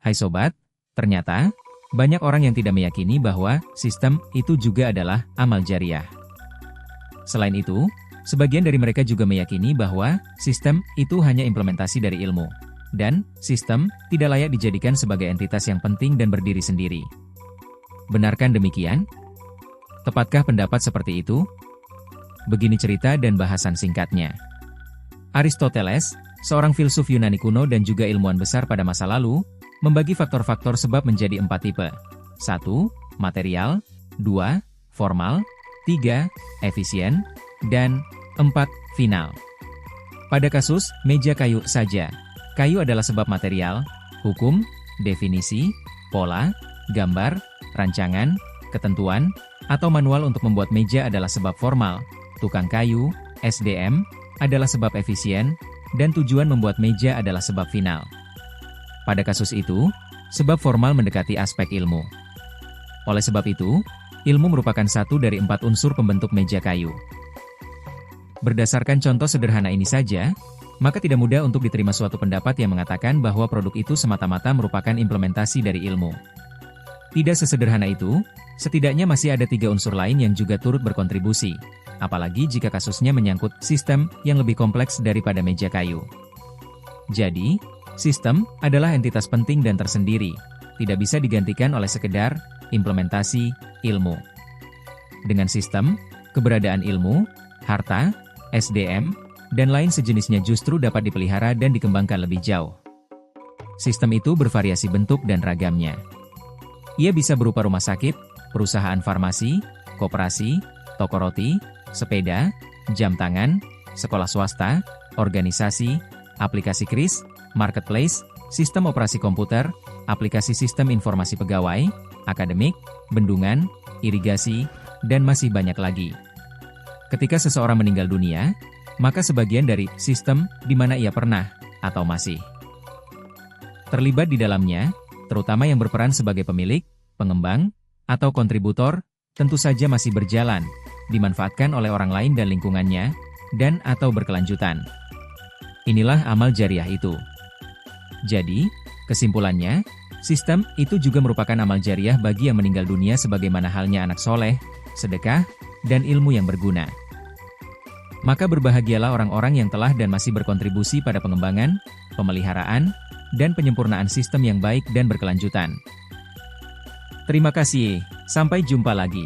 Hai sobat, ternyata banyak orang yang tidak meyakini bahwa sistem itu juga adalah amal jariah. Selain itu, sebagian dari mereka juga meyakini bahwa sistem itu hanya implementasi dari ilmu, dan sistem tidak layak dijadikan sebagai entitas yang penting dan berdiri sendiri. Benarkah demikian? Tepatkah pendapat seperti itu? Begini cerita dan bahasan singkatnya. Aristoteles, seorang filsuf Yunani kuno dan juga ilmuwan besar pada masa lalu, membagi faktor-faktor sebab menjadi 4 tipe. 1. Material, 2. Formal, 3. Efisien, dan 4. Final. Pada kasus meja kayu saja, kayu adalah sebab material, hukum, definisi, pola, gambar, rancangan, ketentuan, atau manual untuk membuat meja adalah sebab formal, tukang kayu, SDM, adalah sebab efisien, dan tujuan membuat meja adalah sebab final. Pada kasus itu, sebab formal mendekati aspek ilmu. Oleh sebab itu, ilmu merupakan satu dari 4 unsur pembentuk meja kayu. Berdasarkan contoh sederhana ini saja, maka tidak mudah untuk diterima suatu pendapat yang mengatakan bahwa produk itu semata-mata merupakan implementasi dari ilmu. Tidak sesederhana itu, setidaknya masih ada 3 unsur lain yang juga turut berkontribusi, apalagi jika kasusnya menyangkut sistem yang lebih kompleks daripada meja kayu. Jadi, sistem adalah entitas penting dan tersendiri, tidak bisa digantikan oleh sekedar implementasi ilmu. Dengan sistem, keberadaan ilmu, harta, SDM, dan lain sejenisnya justru dapat dipelihara dan dikembangkan lebih jauh. Sistem itu bervariasi bentuk dan ragamnya. Ia bisa berupa rumah sakit, perusahaan farmasi, koperasi, toko roti, sepeda, jam tangan, sekolah swasta, organisasi, aplikasi kris, marketplace, sistem operasi komputer, aplikasi sistem informasi pegawai, akademik, bendungan, irigasi, dan masih banyak lagi. Ketika seseorang meninggal dunia, maka sebagian dari sistem di mana ia pernah atau masih terlibat di dalamnya, terutama yang berperan sebagai pemilik, pengembang, atau kontributor, tentu saja masih berjalan, dimanfaatkan oleh orang lain dan lingkungannya, dan atau berkelanjutan. Inilah amal jariah itu. Jadi, kesimpulannya, sistem itu juga merupakan amal jariah bagi yang meninggal dunia sebagaimana halnya anak soleh, sedekah, dan ilmu yang berguna. Maka berbahagialah orang-orang yang telah dan masih berkontribusi pada pengembangan, pemeliharaan, dan penyempurnaan sistem yang baik dan berkelanjutan. Terima kasih, sampai jumpa lagi.